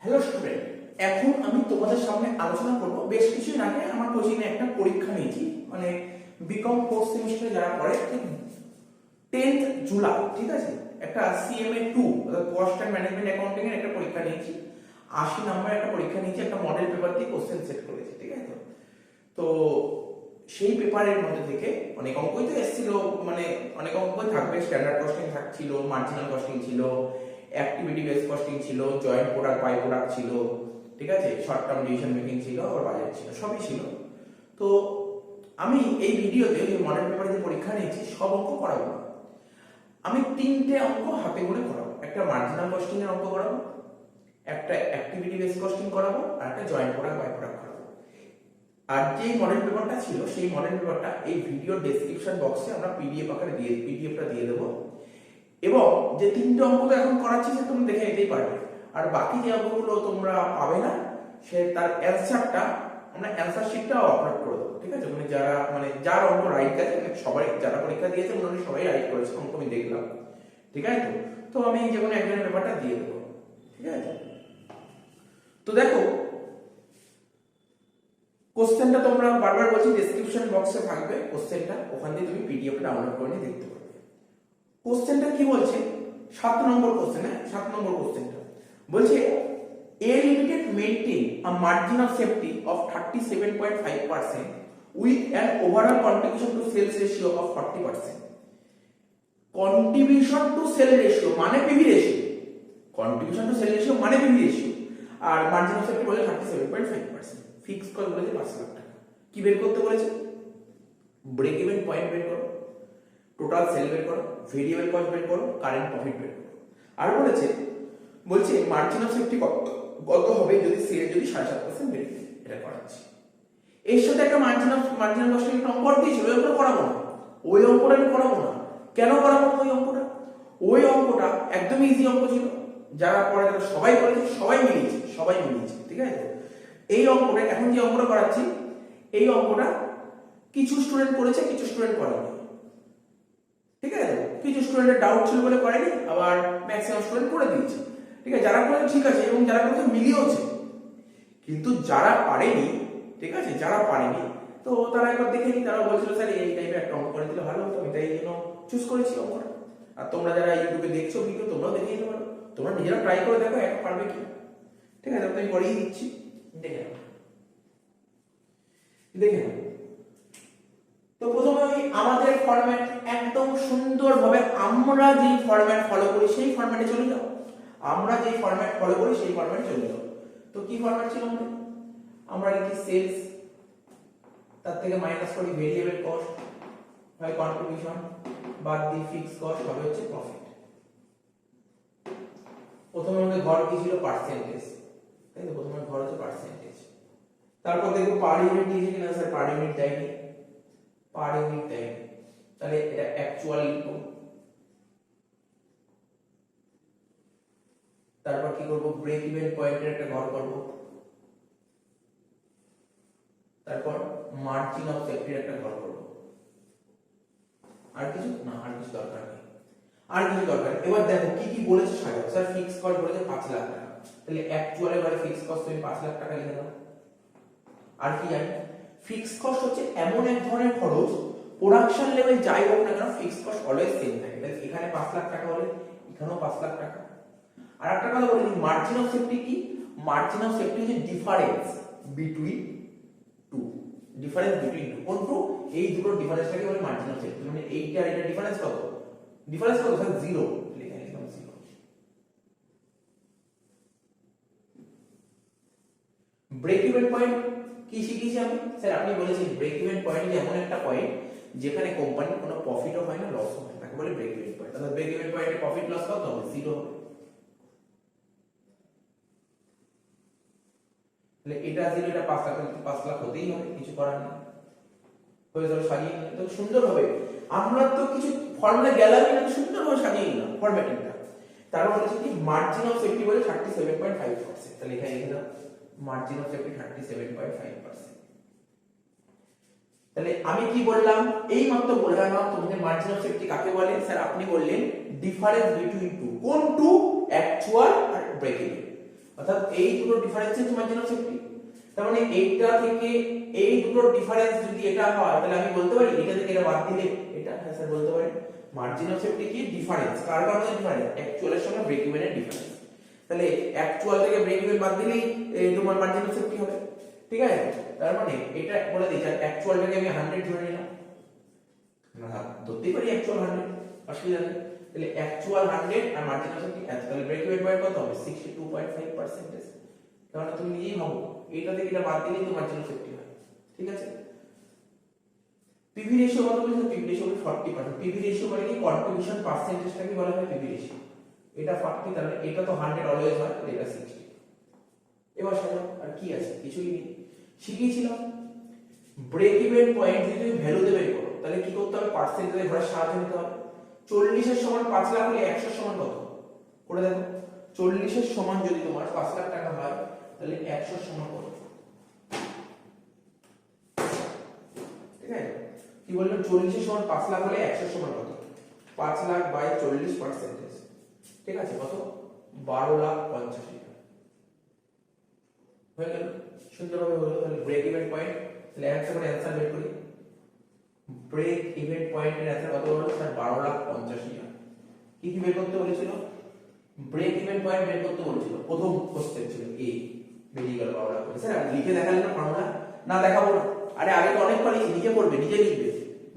Hello student, এখন আমি তোমাদের সামনে আলোচনা করব বেশ কিছুদিন আগে আমার কোচিংয়ে একটা পরীক্ষা নিয়েছি, মানে বিকম ফোর্থ সেমিস্টারে যারা পড়ে ঠিক 10th জুলাই, ঠিক আছে, একটা সিএমএ 2 অর্থাৎ কস্ট অ্যান্ড ম্যানেজমেন্ট অ্যাকাউন্টিং এর একটা পরীক্ষা নিয়েছি। 80 নম্বরের একটা পরীক্ষা নিয়েছি, একটা মডেল পেপার দিয়ে কোশ্চেন সেট করেছি, ঠিক আছে। তো সেই পেপারের মধ্যে থেকে অনেক অঙ্কই তো এসেছিল, মানে অনেক অঙ্কই থাকবে। স্ট্যান্ডার্ড কস্টিং ছিল, মার্জিনাল কস্টিং ছিল, অ্যাক্টিভিটি বেস কস্টিং ছিল, জয়েন্ট প্রোডাক্ট বাই প্রোডাক্ট ছিল, ঠিক আছে, শর্ট টার্ম ডিসিশন মেকিং ছিল, আর বাজেট ছিল, সবই ছিল। তো আমি এই ভিডিওতে যে মডেল পেপারে যে পরীক্ষা নিয়েছি সব অঙ্ক করাবো না, আমি 3টে অঙ্ক হাতে করে করাবো। একটা মার্জিনাল কস্টিং এর অঙ্ক করাবো, একটা অ্যাক্টিভিটি বেস কস্টিং করাবো, আর একটা জয়েন্ট প্রোডাক্ট বাই প্রোডাক্ট করাবো। আর যে মডেল পেপারটা ছিল সেই মডেল পেপারটা এই ভিডিও ডেসক্রিপশন বক্সে আমরা পিডিএফটা দিয়ে দেবো। এবং যে 3টে অঙ্ক তো এখন করাচ্ছি সে তুমি দেখে নিতেই পারবে, আর বাকি যে অঙ্কগুলো তোমরা পাবে না সে তার অ্যানসারটা আমরা অ্যানসার শিটটাও আপলোড করে দেবো, ঠিক আছে। মানে যার অঙ্ক রাইট আছে, সবাই যারা পরীক্ষা দিয়েছে মোটামুটি সবাই রাইট করেছে অঙ্ক, আমি দেখলাম, ঠিক আছে। তো আমি যে কোনো একজনের পেপারটা দিয়ে দেবো, ঠিক আছে। তো দেখো, কোশ্চেনটা তোমরা বারবার বলছি ডেসক্রিপশন বক্সে থাকবে কোশ্চেনটা, ওখান দিয়ে তুমি পিডিএফটা ডাউনলোড করে নিয়ে দেখতে পারবে। কোশ্চেনটা কি বলছে? 7 নম্বর কোশ্চেন, 7 নম্বর কোশ্চেনটা বলছে A Limited maintain a margin of safety of 37.5% with an overall contribution to sales ratio of 40%. Contribution to sale ratio মানে PV ratio, contribution to sale ratio মানে PV ratio, R margin of safety বলে 37.5%। Fixed cost বলেছে 5 লাখ টাকা। কি বের করতে বলেছে? Break even point বের করো, টোটাল সেল বের করো, ভেরিয়েবল কস্ট বের করো, কারেন্ট প্রফিট বের করো। আর বলছে মার্জিন অফ সেফটি কত হবে যদি সেল যদি 7.5% বেড়ে যায়, এটা করাচ্ছি। এর সাথে একটা মার্জিনাল কস্টিং একটা অঙ্ক দিয়েছিল, ওই অঙ্কটা করাবো না, ওই অঙ্কটা আমি করাবো না। কেন করাবো না ওই অঙ্কটা? ওই অঙ্কটা একদমই ইজি অঙ্ক ছিল, যারা পড়ে তারা সবাই করেছে, সবাই মিলিয়েছে, ঠিক আছে। এই অঙ্কটা এখন যে অঙ্কটা করাচ্ছি, এই অঙ্কটা কিছু স্টুডেন্ট করেছে, কিছু স্টুডেন্ট করেনি, ঠিক আছে। কিছু স্টুডেন্টের ডাউট ছিল বলে করেনি, আবার ম্যাক্সিমাম স্টুডেন্ট করে দিয়েছে, ঠিক আছে। যারা করেছে ঠিক আছে, এবং যারা করেছে মিলিয়েছে। কিন্তু যারা পারেনি, ঠিক আছে, যারা পারেনি তো তারা একবার দেখে নি, তারা বলছিল স্যার এই টাইপের একটা অঙ্ক করে দিলে ভালো হতো, আমি তাই জন্য চুজ করেছি অঙ্কটা। আর তোমরা যারা ইউটিউবে দেখছো ভিডিও, তোমরাও দেখে নিতে পারো, তোমরা নিজেরা ট্রাই করে দেখো এক পারবে কি, ঠিক আছে। আমি করিয়ে দিচ্ছি, দেখে নাও। তো প্রথমে আমি আমাদের ফরম্যাট একদম সুন্দরভাবে আমরা যেই ফরম্যাট ফলো করি সেই ফরম্যাটে চলে যাও। তো কি ফরম্যাট ছিল আমাদের? আমরা লিখি সেলস, তার থেকে মাইনাস করি ভেরিয়েবল কস্ট বাই কন্ট্রিবিউশন, বাদ দিই ফিক্সড কস্ট, হবে হচ্ছে প্রফিট। প্রথমে আমাদের ঘর কি ছিল? পার্সেন্টেজ, তাই তো। প্রথমে ঘর হচ্ছে পার্সেন্টেজ, তারপর দেখো পার ইউনিট দিয়েছে কিনা, স্যার পার ইউনিট দেয়নি, তাহলে এটা অ্যাকচুয়াল লিখব। তারপর কি করব? ব্রেক ইভেন পয়েন্টের একটা ঘর করব, তারপর মার্জিন অফ সেফটির একটা ঘর করব। আর কিছু না, আর কিছু দরকার নেই। এবার দেখো কি কি বলেছে সাজাও। স্যার ফিক্স কস্ট বলেছে 5 লাখ টাকা, তাহলে অ্যাকচুয়াল এবারে ফিক্স কস্ট তুমি 5 লাখ টাকা লিখে দাও। আর কি জানি? ফিক্সড কস্ট হচ্ছে এমন এক ধরনের খরচ, প্রোডাকশন লেভেল যাই হোক না কেন ফিক্সড কস্ট অলওয়েজ সেম থাকে। তাহলে এখানে 5 লাখ টাকা হলে এখানেও 5 লাখ টাকা। আর একটা কথা বলি, মার্জিন অফ সেফটি কি? মার্জিন অফ সেফটি হচ্ছে ডিফারেন্স বিটুইন টু। কোন টু? এই দুটোর ডিফারেন্সটাকে বলে মার্জিন অফ সেফটি। মানে এইটা আর এটা ডিফারেন্স কত? স্যার 0, এখানে লিখলাম 0। ব্রেক ইভেন পয়েন্ট কি শিখেছি আমি? স্যার আপনি বলেছেন ব্রেক ইভেন পয়েন্ট এমন একটা পয়েন্ট যেখানে কোম্পানির কোনো প্রফিটও হয় না, লসও হয় না, তাকে বলে ব্রেক ইভেন পয়েন্ট। তাহলে ব্রেক ইভেন পয়েন্টে প্রফিট লস কত হবে? 0 হবে। তাহলে এটা 0, এটা 5 লাখ হতেই হবে, কিছু করার নেই। হয়ে যাবে, সাজিয়ে নিলে তো সুন্দর হবে। আমরা তো কিছু ফর্মুলা গেলামই না, সুন্দরভাবে সাজিয়ে নিলাম ফরম্যাটিংটা। তারপর বলেছে কি মার্জিন অফ সেফটি বলে 37.5%। তাহলে এখানে লিখে দাও মার্জিন অফ সেফটি 37.5%। তাহলে আমি কি বললাম? এই মাত্র বললাম তোমাদের মার্জিন অফ সেফটি কাকে বলে। স্যার আপনি বললেন ডিফারেন্স বিটুইন টু। কোন টু? অ্যাকচুয়াল আর ব্রেক ইভেন। অর্থাৎ এই দুটো ডিফারেন্সই হচ্ছে মার্জিন অফ সেফটি। তার মানে এইটা থেকে এই দুটোর ডিফারেন্স যদি এটা হয় তাহলে আমি বলতে পারি এটা থেকে এটা বাদ দিলে এটা, হ্যাঁ স্যার বলতে পারি মার্জিন অফ সেফটি কি ডিফারেন্স, কার কারণে ডিফারেন্স, অ্যাকচুয়ালের সঙ্গে ব্রেক ইভেনের ডিফারেন্স। তাহলে অ্যাকচুয়াল থেকে ব্রেক ইভেন বাদ দিলেই তোমার মার্জিন অফ সেফটি হবে, ঠিক আছে। তার মানে এটা বলে দিই অ্যাকচুয়ালটাকে আমি 100 ধরে নিলাম, না ধরতেই পারি অ্যাকচুয়াল 100, অসুবিধা নেই। তাহলে অ্যাকচুয়াল 100 আর মার্জিন অফ সেফটি তাহলে ব্রেক ইভেন পয়েন্ট কত হবে 62.5%। তাহলে তুমি নিজেই ভাবো এটা থেকে এটা বাদ দিলেই তো মার্জিন অফ সেফটি হয়, ঠিক আছে। পিভি রেশিও কত বলেছে, পিভি রেশিও 40%। পিভি রেশিও মানে কি কন্ট্রিবিউশন পার্সেন্টেজটাকে বলা হয় পিভি রেশিও। এটা 40, তাহলে এটা তো 100 অলওয়েজ হয়, তাহলে এটা 60। এবার সাজাও, আর কি আছে, কিছুই নেই। শিখিয়েছিলাম ব্রেক ইভেন পয়েন্ট যদি তুমি ভ্যালু বের করো তাহলে কি করতে হবে, পার্সেন্টেজে ঘরে সাহায্য নিতে হবে। 40 এর সমান 5 লাখ হলে 100 এর সমান কত করে দেখো। 40 এর সমান যদি তোমার 5 লাখ টাকা হয় তাহলে 100 এর সমান কত, ঠিক আছে। কি বললাম, 40 এর সমান 5 লাখ হলে 100 এর সমান কত, 5 লাখ বাই 40%, ঠিক আছে, কত 12,50,000 হয়ে গেল, সুন্দরভাবে হলো। তাহলে ব্রেক ইভেন পয়েন্ট, তাহলে একটা করে অ্যানসার বের করি। ব্রেক ইভেন পয়েন্টের অ্যানসার কত হলো স্যার 12,50,000। কি কি বের করতে বলেছিল, ব্রেক ইভেন পয়েন্ট বের করতে বলেছিল, প্রথম কোশ্চেন ছিল এ, বেরিয়ে গেল 12,50,000। স্যার লিখে দেখালেন না ফর্মুলা, না দেখাবো না, আরে আগে তো অনেক লিখি, নিজে পড়বে, নিজে লিখবে,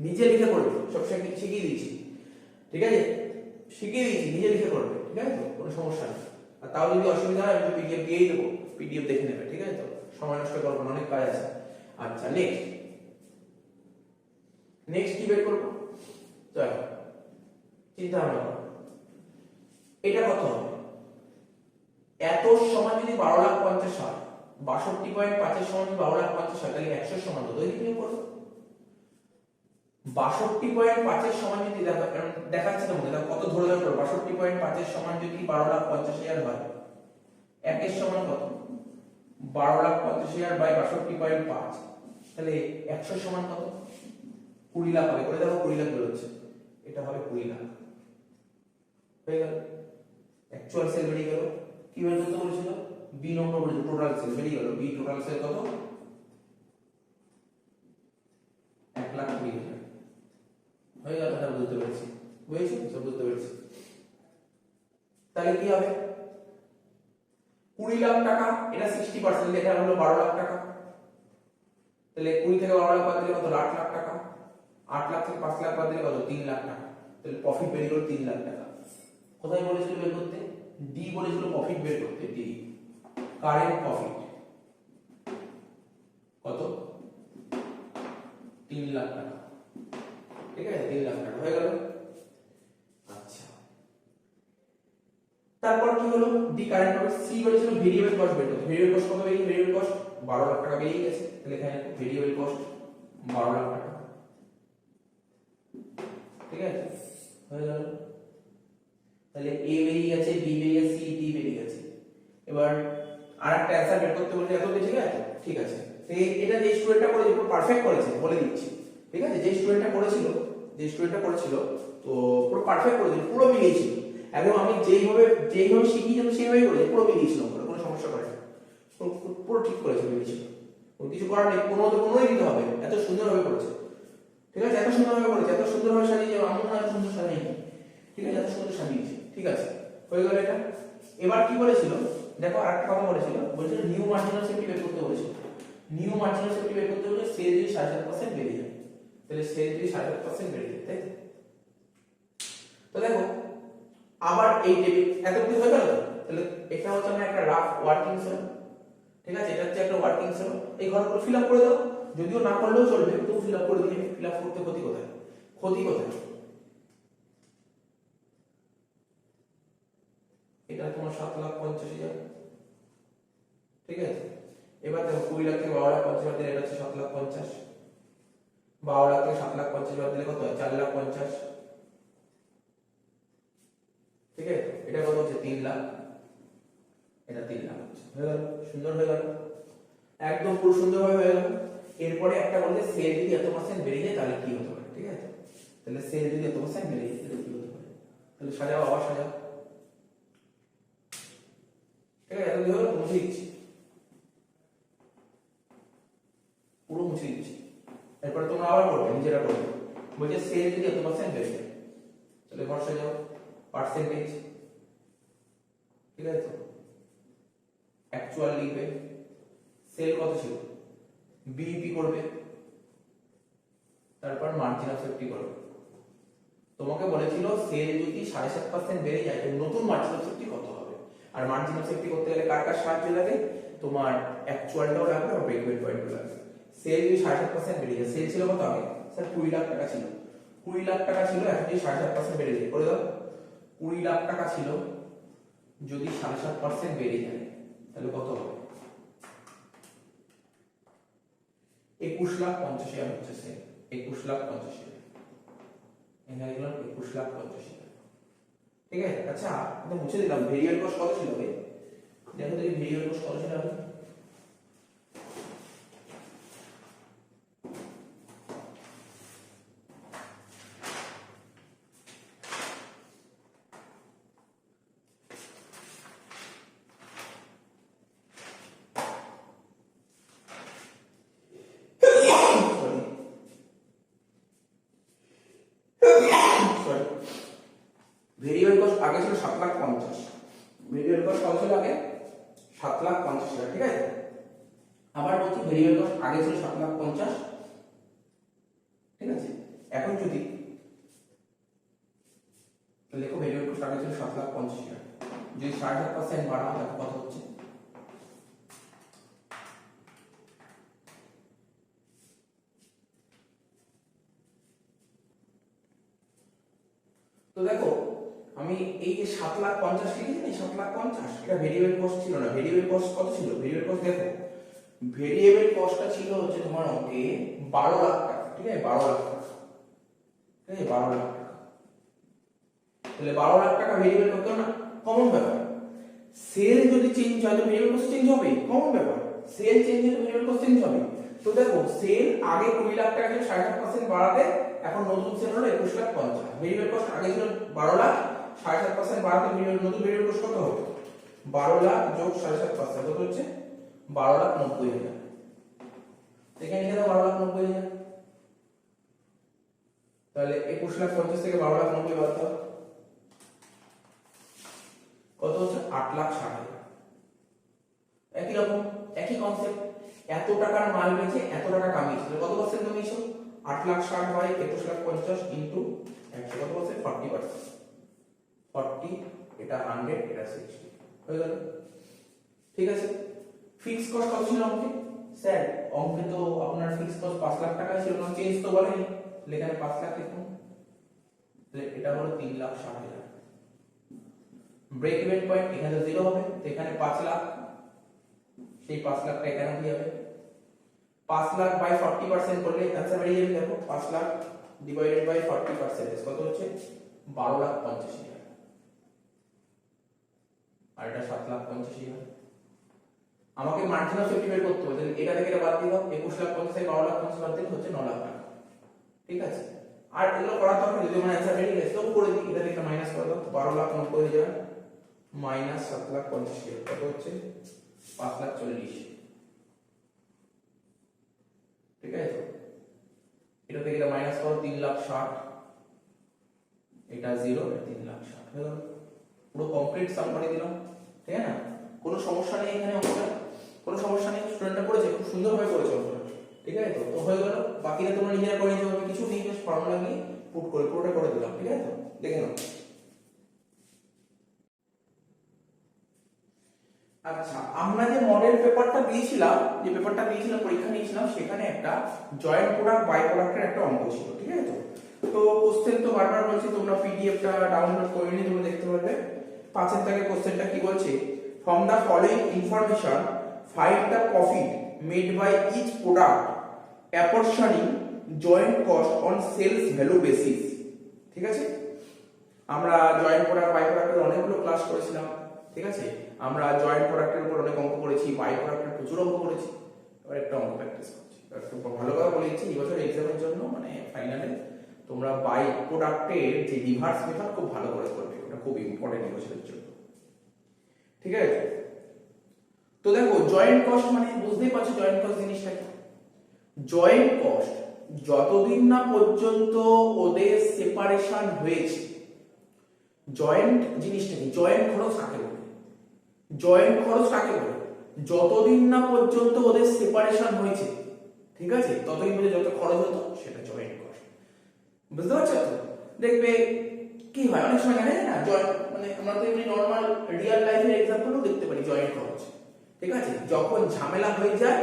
নিজে লিখে পড়বে, সব শিখিয়ে দিয়েছি, ঠিক আছে, শিখিয়ে দিয়েছি, নিজে লিখে পড়বে, ঠিক আছে তো, কোনো সমস্যা নেই। আর তাও যদি অসুবিধা হয় আমি পিডিএফ দিয়েই দেবো, পিডিএফ দেখে নেবে, ঠিক আছে তো, সময় নষ্ট করবো না, অনেক কাজ আছে। আচ্ছা নেক্সট কি বের করবো, চলো চিন্তা ভাবনা করো, এটা কত হবে, এত সমান যদি 12,50,000 হয়, 62.5 এর সমান যদি 12,50,000 হয় তাহলে 100 এর সমান কত, এই দিকে করো। 62.5 এর সমান যদি দেখাচ্ছে তোমাকে, দেখো কত ধরে ধরে করো, 62.5 এর সমান যদি 12,50,000 হয়, 1 এর সমান কত, 12,50,000 বাই 62.5, তাহলে 100 সমান কত, 20 লাখ হবে, করে দেখো 20 লাখ বেরোচ্ছে, এটা হবে 20 লাখ, হয়ে গেল। অ্যাকচুয়াল সেল বেরিয়ে গেল। কি বের করতে বলেছিল, বি নম্বর বলেছিল, টোটাল সেল বেরিয়ে গেল, বি টোটাল সেল কত, 1,20,000 হয়ে গেল। এটা বুঝতে পেরেছি, বুঝেছি, সব বুঝতে পেরেছি। তাহলে কি হবে, 20 লাখ টাকা, এটা 60%, এটা হলো 12 লাখ টাকা, তাহলে 20 থেকে 12 লাখ বাদ দিলে কত, 8 লাখ টাকা, 8 লাখ থেকে 5 লাখ বাদ দিলে কত, 3 লাখ টাকা, তাহলে প্রফিট বের হলো 3 লাখ টাকা। কোথায় বলেছিল বের করতে, ডি বলেছিল প্রফিট বের করতে, ডি কারেন্ট প্রফিট কত, 3 লাখ টাকা, ঠিক আছে, 3 লাখ টাকা হয়ে গেল। আচ্ছা তারপর কি হলো, ডি কারেন্ট প্রফিট। সি বলেছিল ভেরিয়েবল কস্ট বের করতে, ভেরিয়েবল কস্ট কত বেরিয়ে, ভেরিয়েবল কস্ট 12 লাখ টাকা বেরিয়ে গেছে, তাহলে এখানে ভেরিয়েবল কস্ট 12 লাখ টাকা, ঠিক আছে, হয়ে গেল। তাহলে এ বেরিয়ে গেছে, বি বেরিয়ে গেছে, সি ডি বেরিয়ে গেছে। এবার আরেকটা অ্যানসার বের করতে বলছে, এত ঠিক আছে, ঠিক আছে। তো এটা যে স্টুডেন্টটা করেছে পুরো পারফেক্ট করেছে, বলে দিচ্ছি, ঠিক আছে, যে স্টুডেন্টটা করেছিল, তো পুরো পারফেক্ট করেছিল, পুরো মিলিয়েছিল একদম, আমি যেইভাবে শিখিয়েছিলাম সেইভাবেই করেছে, পুরো মিলিয়েছিল, কোনো সমস্যা করে না, পুরো ঠিক করেছে, মিলিয়েছিল, কিছু করার নেই, কোনোই দিতে হবে, এত সুন্দরভাবে করেছে, ঠিক আছে, এত সুন্দরভাবে করেছে, এত সুন্দরভাবে সাজিয়েছে, আমার মনে হয় সুন্দর সাজাইনি, ঠিক আছে, এত সুন্দর সাজিয়েছে, ঠিক আছে, হয়ে গেল এটা। এবার কি বলেছিল দেখো, আরেকটা কথা বলেছিল নিউ মার্জিনাল সেফটি বের করতে বলেছিল, নিউ মার্জিনাল সেফটি বের করতে বলে সেল যদি 7.5% বেড়ে যায়, তাহলে সেল যদি 7.5% বেড়ে যায়, তাই তো দেখো আবার এই টেবিল এত কি হয়ে গেল, তাহলে এটা হচ্ছে আমার একটা রাফ ওয়ার্কিং সেল, ঠিক আছে, এটা হচ্ছে একটা ওয়ার্কিং সেল, এই ঘরগুলো ফিল আপ করে দাও, যদিও না করলেও চলবে, তো ফিল আপ করে দিয়ে, ফিল আপ করতে ক্ষতি কোথায়, এটা তোমার 7,50,000, ঠিক আছে। এবার দেখো 20 লাখ থেকে 12,50,000 দিলে এটা হচ্ছে 7,50,000, 12 লাখ থেকে 7,50,000 দিলে কত হয়, 4,50,000, ঠিক আছে, এটা কত হচ্ছে 3 লাখ, এটা 3 লাখ হয়ে গেল, সুন্দর হয়ে গেল, একদম পুরো সুন্দরভাবে হয়ে গেল। এরপরে একটা বলছে সেল যদি এত পার্সেন্ট বেড়ে যায় তাহলে কি হতে পারে, ঠিক আছে, তাহলে সেল যদি এত পার্সেন্ট বেড়ে যায় তাহলে কি হতে পারে, তাহলে সাজাও, আবার সাজাও, ঠিক আছে, এত দিয়ে হলো মুছে দিচ্ছি, পুরো মুছে দিচ্ছি। এরপর তোমরা আবার করবে, নিজেরা করবে। বলছে সেল যদি এত পার্সেন্ট বেড়ে যায়, তাহলে বসে যাও পার্সেন্টেজ, ঠিক আছে তো, অ্যাকচুয়াল লিখবে, সেল কত ছিল বিইপি করবে, তারপর মার্জিন অফ সেফটি করবে। তোমাকে বলেছিল সেল যদি 7.5% বেড়ে যায় নতুন মার্জিন অফ সেফটি কত হবে, আর মার্জিন অফ সেফটি করতে গেলে কার কার সাহায্য লাগে, তোমার অ্যাকচুয়ালটাও লাগবে আর ব্রেক ইভেন পয়েন্টও লাগবে। সেল যদি 7.5% বেড়ে যায়, সেল ছিল কত আগে স্যার 20 লাখ টাকা ছিল, 20 লাখ টাকা ছিল, এখন যদি 7.5% বেড়ে যায় করে দাও, 20 লাখ টাকা ছিল, যদি 7.5% বেড়ে যায় তাহলে কত হবে, 21,50,000 হচ্ছে সেল, 21,50,000, এখানে লিখলাম 21,50,000, ঠিক আছে। আচ্ছা এটা মুছে দিলাম, ভেরিয়েবল কস্ট কত ছিল ভাই, দেখো তো এই ভেরিয়েবল কস্ট কত ছিল আগে, ভেরিয়েবল কস্ট আগে ছিল 7,50,000, ভেরিয়েবল কস্ট কত ছিল আগে 7,50,000, ঠিক আছে। আবার বলছি ভেরিয়েবল কস্ট আগে ছিল 7,50,000, ঠিক আছে। এখন যদি লেখো ভেরিয়েবল কস্ট আগে ছিল 7,50,000, যদি 7.5% বাড়াও তাহলে কত হচ্ছে, তো দেখো আমি এই যে 7,50,000 লিখেছি না, 7,50,000 এটা ভেরিয়েবল কস্ট ছিল না, ভেরিয়েবল কস্ট কত ছিল, ভেরিয়েবল কস্ট দেখো ভেরিয়েবল কস্টটা ছিল হচ্ছে তোমার অঙ্কে 12 লাখ টাকা, ঠিক আছে, 12 লাখ টাকা, ঠিক আছে, 12 লাখ টাকা, তাহলে 12 লাখ টাকা ভেরিয়েবল কত না, কমন ব্যাপার। সেল যদি চেঞ্জ হয় তো ভেরিয়েবল কস্ট চেঞ্জ হবে, কমন ব্যাপার, সেল চেঞ্জ হলে ভেরিয়েবল কস্ট চেঞ্জ হবে। তো দেখো সেল আগে 20 লাখ টাকা ছিল, 7.5% বাড়াতে এখন নতুন সেল হলো 21,50,000, ভেরিয়েবল কস্ট আগে ছিল 12 লাখ, 7.5% বাড়াতে নতুন ভেরিয়েবল কস্ট কত হবে, 12 লাখ যোগ 7.5% কত হচ্ছে 12,90,000, এখানে লিখে দাও 12,90,000, তাহলে 21,50,000 থেকে 12,90,000 বাদ দাও কত হচ্ছে 8,60,000। একই রকম একই কনসেপ্ট, এত টাকার মাল বেচে এত টাকা কামিয়েছিল, কত পার্সেন্ট কামিয়েছো 8,60,000 বাই 21,50,000 ইনটু 100 কত পার্সেন্ট 40%, 40 এটা 100 এটা 60 হয়ে গেল, ঠিক আছে। ফিক্স কস্ট কত ছিল অঙ্কে, স্যার অঙ্কে তো আপনার ফিক্স কস্ট 5 লাখ টাকা ছিল না, চেঞ্জ তো বলেনি, এখানে 5 লাখ লিখুন, তাহলে এটা হলো 3,60,000, ব্রেক ইভেন পয়েন্ট এখানে 0 হবে, তো এখানে 5 লাখ, সেই 5 লাখটা এখানে কি হবে, 5 লাখ বাই 40% করলে आंसर বেরিয়ে যাবে, দেখো 5 লাখ ডিভাইডেড বাই 40% কত হচ্ছে 12,50,000, আর এটা 7,50,000। আমাকে মার্জিন অফ সেফটি বের করতে হবে, তাহলে এটা থেকে এটা বাদ দিয়ে দাও, 21,50,000 থেকে 12,50,000 বাদ দিলে হচ্ছে 9 লাখ টাকা, ঠিক আছে। আর এগুলো করার দরকার যদি আমার आंसर বেরিয়ে গেছে তবু করে দিই, এটা থেকে মাইনাস করে দাও, 12,90,000 হয়ে যাবে মাইনাস 7,50,000 কত হচ্ছে 5,40,000, ঠিক আছে। এটা থেকে এটা মাইনাস করো 3,60,000, এটা 0 এটা 3,60,000 হয়ে গেল, পুরো কমপ্লিট সাম করে দিলাম, ঠিক আছে না, কোনো সমস্যা নেই এখানে, অঙ্কটা কোনো সমস্যা নেই, স্টুডেন্টটা করেছে খুব সুন্দরভাবে করেছে অঙ্কটা, ঠিক আছে তো হয়ে গেল। বাকিটা তোমরা নিজেরা করে নিতে হবে, কিছু নেই, জাস্ট ফর্মুলা নিয়ে পুট করে পুরোটা করে দিলাম, ঠিক আছে তো দেখে নাও। আচ্ছা আমরা যে মডেল পেপারটা দিয়েছিলাম, যে পেপারটা দিয়েছিলাম পরীক্ষা নিয়েছিলাম, সেখানে একটা জয়েন্ট প্রোডাক্ট বাই প্রোডাক্টের একটা অঙ্ক ছিল, ঠিক আছে তো। তো কোশ্চেন তো বারবার বলছি তোমরা পিডিএফটা ডাউনলোড করে নিয়ে তোমরা দেখতে পারবে। 5 থেকে কোশ্চেনটা কি বলছে, from the following information find the profit made by each product apportioning joint cost on sales value basis, ঠিক আছে। আমরা জয়েন্ট প্রোডাক্ট বাই প্রোডাক্টের অনেকগুলো ক্লাস করেছিলাম, ঠিক আছে। আমরা জয়েন্ট প্রোডাক্টের উপর অনেক অঙ্ক করেছি, বাই প্রোডাক্টের প্রচুর অঙ্ক করেছি, এবার একটা অঙ্ক প্র্যাকটিস করছি। একটু ভালো করে বলেছি এই বছর এক্সামের জন্য, মানে ফাইনালে তোমরা বাই প্রোডাক্টের যে রিভার্স মেথড খুব ভালো করে করবে, ওটা খুব ইম্পর্টেন্ট এই বছরের জন্য, ঠিক আছে। তো দেখো জয়েন্ট কস্ট মানে বুঝতেই পারছো জয়েন্ট কস্ট জিনিসটা কি। জয়েন্ট কস্ট যতদিন না পর্যন্ত ওদের সেপারেশন হয়েছে, জয়েন্ট জিনিসটা কি, জয়েন্ট খরচ কাকে বলে, জয়েন্ট খরচ কাকে বলে, যতদিন না পর্যন্ত ওদের সেপারেশন হয়েছে, ঠিক আছে, ততদিন পর্যন্ত যত খরচ হতো সেটা জয়েন্ট কস্ট। বুঝতে পারছো তো? দেখবে কি হয় অনেক সময় জানা যায় না, মানে আমরা তো এমনি নর্মাল রিয়েল লাইফের এক্সাম্পলও দেখতে পারি জয়েন্ট খরচ, ঠিক আছে, যখন ঝামেলা হয়ে যায়,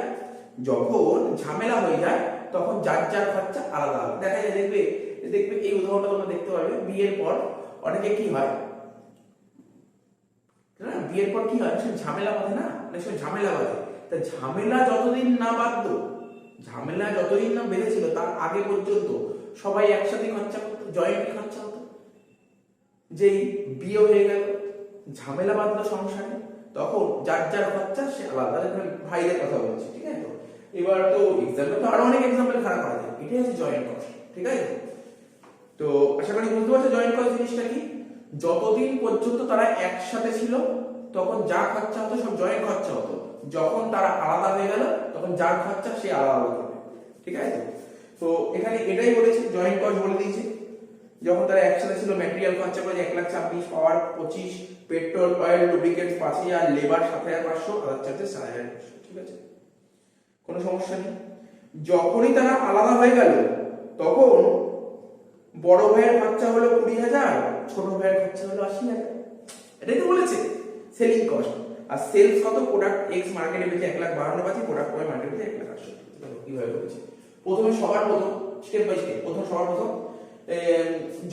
যখন ঝামেলা হয়ে যায় তখন যার যার খরচা আলাদা আলাদা দেখা যায়। দেখবে দেখবে এই উদাহরণটা তোমরা দেখতে পারবে, বিয়ের পর অনেকে কি হয় না, বিয়ের পর কি হয় সে ঝামেলা বাঁধে না, অনেক সময় ঝামেলা বাঁধে। তা ঝামেলা যতদিন না বাঁধতো, ঝামেলা যতদিন না বেঁধেছিল তার আগে পর্যন্ত সবাই একসাথে খরচা করতো, জয়েন্টলি খরচা হতো। যেই বিয়ে হয়ে গেল, ঝামেলা বাঁধলো সংসারে, তখন যার যার খরচা সে আলাদা। ভাইদের কথা বলছি, ঠিক আছে। তো এবার তো এক্সাম্পল তো আরো অনেক এক্সাম্পল খারাপ করা যায়, এটাই হচ্ছে জয়েন্ট কস্ট, ঠিক আছে। তো আশা করি বুঝতে পারছো জয়েন্ট কস্ট জিনিসটা কি। যতদিন পর্যন্ত তারা একসাথে ছিল তখন যা খরচা হতো সব জয়েন্ট খরচা হতো, যখন তারা আলাদা হয়ে গেল তখন যার খরচা সে আলাদা করবে, ঠিক আছে। তো এখানে এটাই বলেছে, জয়েন্ট কস্ট বলে দিয়েছে যখন তারা একসাথে ছিল ম্যাটেরিয়াল খরচা করে 1,26,000, পাওয়ার 25, পেট্রোল অয়েল লুব্রিকেন্টস 5,000, লেবার 7,500, আদার চার্জেস 4,500, ঠিক আছে, কোনো সমস্যা নেই। যখনই তারা আলাদা হয়ে গেল তখন বড় ভাইয়ের খরচা হলো 20,000, ছোট ভাইয়ের খরচা হলো 80,000। এটাই তো বলেছে সেলিং কস্ট। আর সেলস কত, প্রোডাক্ট এক্স মার্কেটে বেচে 1,52,000 পাচ্ছি, প্রোডাক্ট ওয়াই মার্কেটে বেচে 1,68,000। দেখো কিভাবে বলেছে, প্রথমে সবার প্রথম স্টেপ বাই স্টেপ, সবার প্রথম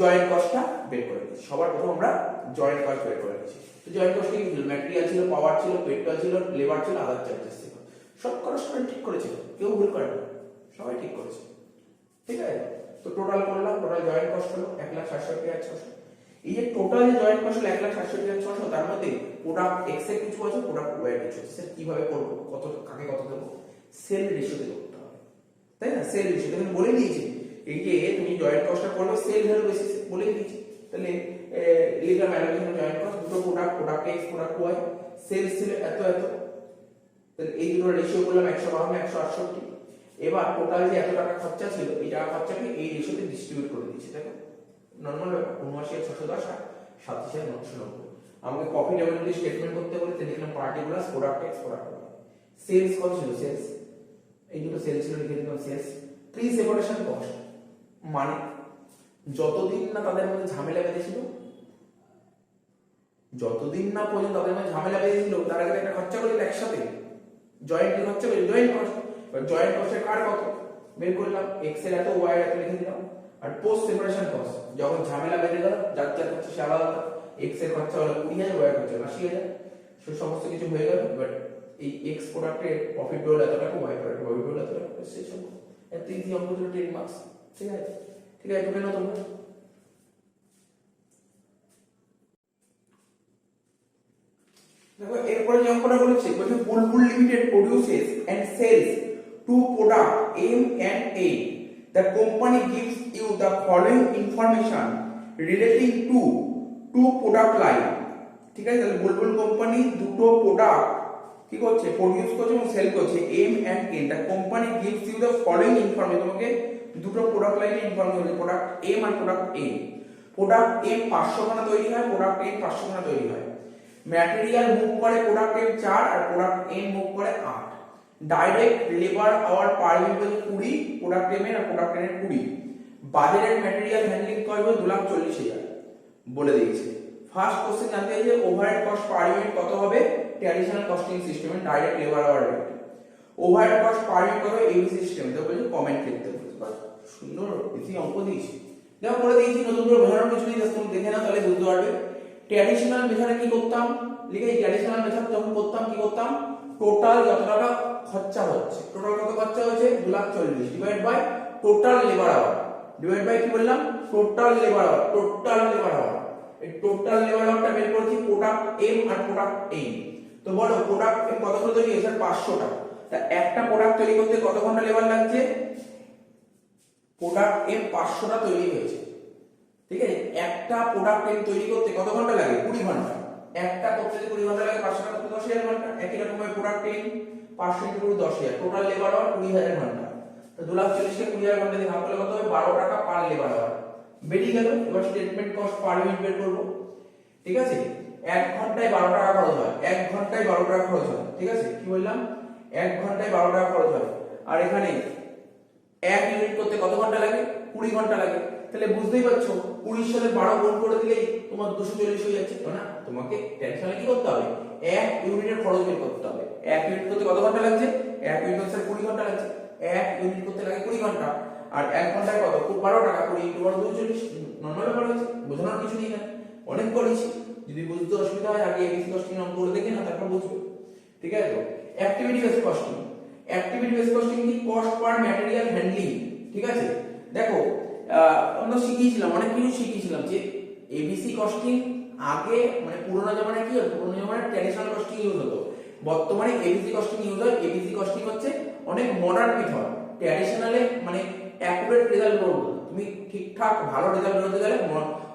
জয়েন্ট কস্টটা বের করে দিচ্ছি। সবার প্রথম আমরা জয়েন্ট কস্ট বের করে দিচ্ছি। তো জয়েন্ট কস্ট কি ছিল, ম্যাটেরিয়াল ছিল, পাওয়ার ছিল, পেট্রোল ছিল, লেবার ছিল, আদার চার্জেস ছিল। সব করেসপন্ডেন্ট ঠিক করেছিল, কেউ ভুল করে না, সবাই ঠিক করেছে, ঠিক আছে। তো টোটাল করলাম, টোটাল জয়েন্ট কস্ট হলো 1,67,600। এই যে টোটাল যে জয়েন্ট কস্ট হলো 1,67,600, তার মধ্যে প্রোডাক্ট এক্স এর কিছু আছে, প্রোডাক্ট ওয়াই এর কিছু আছে। স্যার কিভাবে করব, কত কাকে কত দেব, সেল রেশিওতে করতে হবে, তাই না। সেল রেশিও আমি বলে দিয়েছি, এই যে তুমি জয়েন্ট কস্টটা করবে সেল ভ্যালু বেসিসে বলে দিয়েছি। তাহলে লিখলাম অ্যালোকেশন জয়েন্ট কস্ট, দুটো product, product X, product Y, sales ছিল এত এত, তাহলে এই দুটো রেশিও করলাম 152, 168। এবার টোটাল যে এত টাকা খরচা ছিল এই টাকা খরচাকে এই রেশিওতে ডিস্ট্রিবিউট করে দিয়েছি। দেখো নরমাল ব্যাপার, 79,610 আর 27,990। আমাকে প্রফিটেবিলিটি স্টেটমেন্ট করতে বলেছে, লিখলাম particular product X, product Y. Sales কত ছিল, সেলস এই দুটো সেলস ছিল, লিখে দিলাম সেলস। প্রি সেপারেশন কস্ট মানে যতদিন না তাদের মধ্যে ঝামেলা বেঁধেছিল, যতদিন না পর্যন্ত তাদের মধ্যে ঝামেলা বেঁধেছিল তার আগে একটা খরচা করেছিল একসাথে, জয়েন্টলি খরচা করে জয়েন্ট কস্ট। এবার জয়েন্ট কস্টের কার কত বের করলাম, এক্স এর এত, ওয়াই এর এত লিখে দিলাম। আর পোস্ট সেপারেশন কস্ট যখন ঝামেলা বেঁধে গেল, যার যার খরচা সে আলাদা, এক্স এর খরচা হলো 20,000, ওয়াই এর খরচা 80,000, সে সমস্ত কিছু হয়ে গেল। বাট এই এক্স প্রোডাক্টের প্রফিট হলো এত টাকা, ওয়াই প্রোডাক্টের প্রফিট হলো এত টাকা, সেই সব এত ইজি অঙ্ক ছিল 10 মার্কস, ঠিক আছে। ঠিক আছে, ঢুকে নাও তোমরা। দেখো এরপরে যে অঙ্কটা বলেছে, বলছে Bulbul limited produces and sells two product M and A, the company gives you the following information relating to two product line, ঠিক আছে। তাহলে বুলবুল কোম্পানি দুটো প্রোডাক্ট কি করছে, প্রোডিউস করছে এবং সেল করছে, M and N, the company gives you the following information, তোমাকে দুটো প্রোডাক্ট লাইনে ইনফরমেশন হচ্ছে, প্রোডাক্ট এম আর প্রোডাক্ট এন। প্রোডাক্ট এম 500 খানা তৈরি হয়, প্রোডাক্ট এন 500 খানা তৈরি হয়। ম্যাটেরিয়াল মুভ করে প্রোডাক্ট এম 4 আর প্রোডাক্ট এন মুভ করে 8। Direct labour hour per unit হচ্ছে 20, প্রোডাক্ট এম আর প্রোডাক্ট এন এর 20। বাজেটেড ম্যাটেরিয়াল হ্যান্ডলিং কস্ট হলো 2,40,000 বলে দিয়েছে। ফার্স্ট কোশ্চেন জানতে চাই যে ওভারহেড কস্ট পার ইউনিট কত হবে ট্র্যাডিশনাল কস্টিং সিস্টেমে, direct labour hour rate. Overhead cost per unit কত হবে এবিসি সিস্টেমে, তো বলছে কমেন্ট লিখতে বলছে। বাস সুন্দর ইজি অঙ্ক দিয়েছি, দেখো করে দিয়েছি। নতুন করে বোঝানোর কিছু নেই, জাস্ট তুমি দেখে নাও তাহলে বুঝতে পারবে। ট্র্যাডিশনাল মেথডে কি করতাম, লিখে ট্র্যাডিশনাল মেথড যখন করতাম কি করতাম, টোটাল যত টাকা খরচা হচ্ছে, টোটাল কত খরচা হয়েছে 2,40,000 divide by total labour hour, divide by কি বললাম total labour hour, total labour hour. এই টোটাল লেবার আওয়ারটা বের করেছি প্রোডাক্ট এম আর প্রোডাক্ট এন। তো বলো প্রোডাক্ট এম কত করে তৈরি হয়েছে, 500 টাকা। তা একটা প্রোডাক্ট তৈরি করতে কত ঘন্টা লেবার লাগছে, প্রোডাক্ট এম 500 টা তৈরি হয়েছে, ঠিক আছে। একটা প্রোডাক্ট এম তৈরি করতে কত ঘন্টা লাগে, 20 ঘন্টা। একটা করতে যদি 20 ঘন্টা লাগে 500 টাকা করতে 10,000 ঘন্টা। একই রকম ভাবে product 10 500 into 10,000 total labour hour 20,000 ঘন্টা। তো 2,40,000 কে 20,000 ঘন্টা দিয়ে ভাগ করলে কত হবে 12 টাকা পার লেবার আওয়ার বেরিয়ে গেল। এবার স্টেটমেন্ট কস্ট পার ইউনিট বের করব, ঠিক আছে। 1 ঘন্টায় 12 টাকা খরচ হয়, 1 ঘন্টায় 12 টাকা খরচ হয়, ঠিক আছে। কি বললাম 1 ঘন্টায় 12 টাকা খরচ হয়। আর এখানে 1 ইউনিট করতে কত ঘন্টা লাগে 20 ঘন্টা লাগে। তাহলে বুঝতেই পারছো 20 সালে 12 গুণ করে দিলেই তোমার 240 হয়ে যাচ্ছে। তো না, তোমাকে টেনশনে কি করতে হবে 1 ইউনিটের খরচ বের করতে হবে। 1 ইউনিট করতে কত ঘন্টা লাগছে 1 ইউনিট করতে 20 ঘন্টা লাগছে। 1 ইউনিট করতে লাগে 20 ঘন্টা। আর 1 ঘন্টায় কত 12 টাকা 20 ইনটু 240 নরমাল ব্যাপার হচ্ছে, বোঝানোর কিছু নেই এখানে, অনেক করেছি। যদি বুঝতে অসুবিধা হয় আগে এবিসি কস্টিং অঙ্ক করে দেখে না, তারপর বুঝবে, ঠিক আছে। তো activity base costing, activity base costing কি কস্ট পার ম্যাটেরিয়াল হ্যান্ডলিং, ঠিক আছে। দেখো আমরা শিখিয়েছিলাম অনেক কিছু শিখিয়েছিলাম যে এবিসি কস্টিং আগে মানে পুরোনো জামানায় কি হতো, পুরোনো জামানায় ট্র্যাডিশনাল কস্টিং ইউজ হতো, বর্তমানে এবিসি কস্টিং ইউজ হয়। এবিসি কস্টিং হচ্ছে অনেক মডার্ন মেথড। ট্র্যাডিশনালে মানে অ্যাকুরেট রেজাল্ট করবে, তুমি ঠিকঠাক ভালো রেজাল্ট করতে গেলে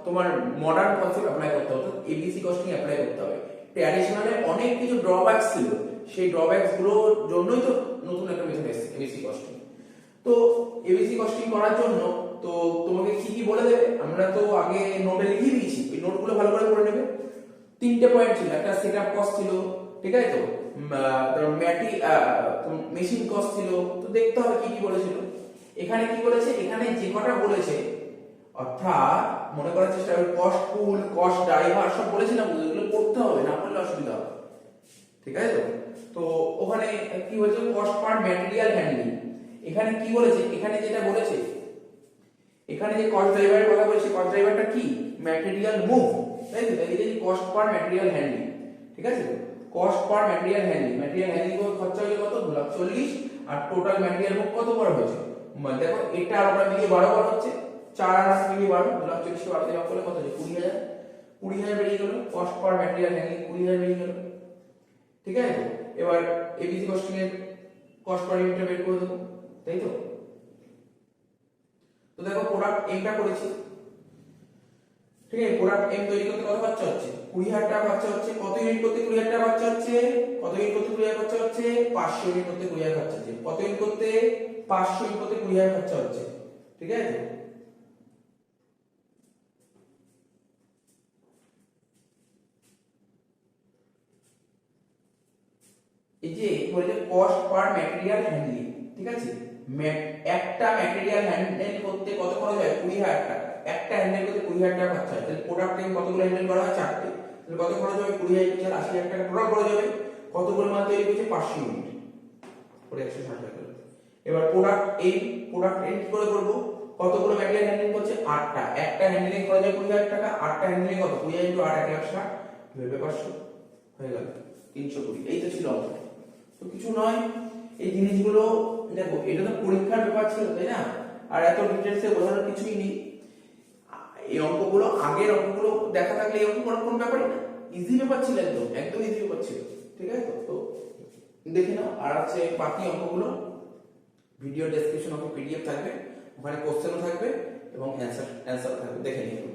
তোমার মডার্ন কনসেপ্ট অ্যাপ্লাই করতে হবে, এবিসি কস্টিং অ্যাপ্লাই করতে হবে। ট্র্যাডিশনালে অনেক কিছু ড্রব্যাকস ছিল, সেই ড্রব্যাকস গুলোর জন্যই তো নতুন একটা মেথড এসেছে এবিসি কস্টিং। তো এবিসি কস্টিং করার জন্য তো তোমাকে কি কি বলে দেবে, আমরা তো আগে নোটে লিখে দিয়েছি, ওই নোটগুলো ভালো করে পড়ে নেবে। 3টে পয়েন্ট ছিল, একটা সেটআপ কস্ট ছিল, ঠিক আছে। তো মেশিন কস্ট ছিল, তো দেখতে হবে কি কি বলেছিল। এখানে কি বলেছে, এখানে যে কটা বলেছে অর্থাৎ মনে করার চেষ্টা করবে, কস্ট পুল কস্ট ড্রাইভার সব বলেছিলাম, এগুলো পড়তে হবে, না পড়লে অসুবিধা হবে, ঠিক আছে। তো তো ওখানে কি বলেছে কস্ট পার ম্যাটেরিয়াল হ্যান্ডলিং। এখানে কি বলেছে, এখানে যেটা বলেছে, এখানে যে কস্ট ড্রাইভারের কথা বলেছে, কস্ট ড্রাইভারটা কি ম্যাটেরিয়াল মুভ, তাই তো। এই যে কস্ট পার ম্যাটেরিয়াল হ্যান্ডলিং, ঠিক আছে। Cost per material handling, material handling এর খরচা হয়েছে কত 240, আর টোটাল ম্যাটেরিয়াল মুভ কত বড় হয়েছে, দেখো এটা আর ওটা মিলিয়ে 12 বার হচ্ছে, 4 আর 8 মিলিয়ে 12, 240 কে 12 দিয়ে ভাগ করলে কত হচ্ছে 20,000, 20,000 বেরিয়ে গেল। কস্ট পার ম্যাটেরিয়াল হ্যান্ডলিং 20,000 বেরিয়ে গেল, ঠিক আছে। এবার এবিসি কস্টিং এর কস্ট পার ইউনিট বের করে দেবো, তাই তো। তো দেখো প্রোডাক্ট এমটা করেছি, ঠিক আছে। প্রোডাক্ট এম তৈরি করতে কত খরচা হচ্ছে 20,000 টাকা খরচা হচ্ছে। কত ইউনিট করতে 20,000 টাকা খরচা হচ্ছে, কত ইউনিট করতে 20,000 খরচা হচ্ছে 500 ইউনিট করতে 20,000 খরচা হচ্ছে। কত ইউনিট করতে 500 ইউনিট করতে 20,000 খরচা হচ্ছে, ঠিক আছে। এই যে বলে কস্ট পার ম্যাটেরিয়াল হ্যান্ডলিং, ঠিক আছে। একটা ম্যাটেরিয়াল হ্যান্ডেল করতে কত খরচ হয় 20,000 টাকা, একটা হ্যান্ডেল করতে 20,000 টাকা খরচা হয়। তাহলে প্রোডাক্ট থেকে কতগুলো হ্যান্ডেল করা হয় 4টে, তাহলে কত খরচ হবে 20,000 80,000 টাকা টোটাল খরচ হবে। কতগুলো মাল তৈরি করছে 500 ইউনিট করে 160 টাকা। এবার প্রোডাক্ট এম কি করে করব, কতগুলো ম্যাটেরিয়াল হ্যান্ডেল করছে 8টা, একটা হ্যান্ডেলিং খরচ হয় 20,000 টাকা, 8টা হ্যান্ডেলিং কত 20,000 * 8 160 ভেবে 500 হয়ে গেল 320। এই তো ছিল অঙ্ক, তো কিছু নয়। এই জিনিসগুলো দেখো এটা তো পরীক্ষার ব্যাপার ছিল, তাই না, আর এত ডিটেইলসে বোঝানোর কিছুই নেই। এই অঙ্কগুলো আগের অঙ্কগুলো দেখা থাকলে এই অঙ্ক করার কোনো ব্যাপারই না, ইজি ব্যাপার ছিল, একদম একদম ইজি ব্যাপার ছিল, ঠিক আছে। তো দেখে নাও। আর আছে বাকি অঙ্কগুলো ভিডিও ডেসক্রিপশন অফ পিডিএফ থাকবে, ওখানে কোশ্চেনও থাকবে এবং অ্যানসার থাকবে, দেখে নিও।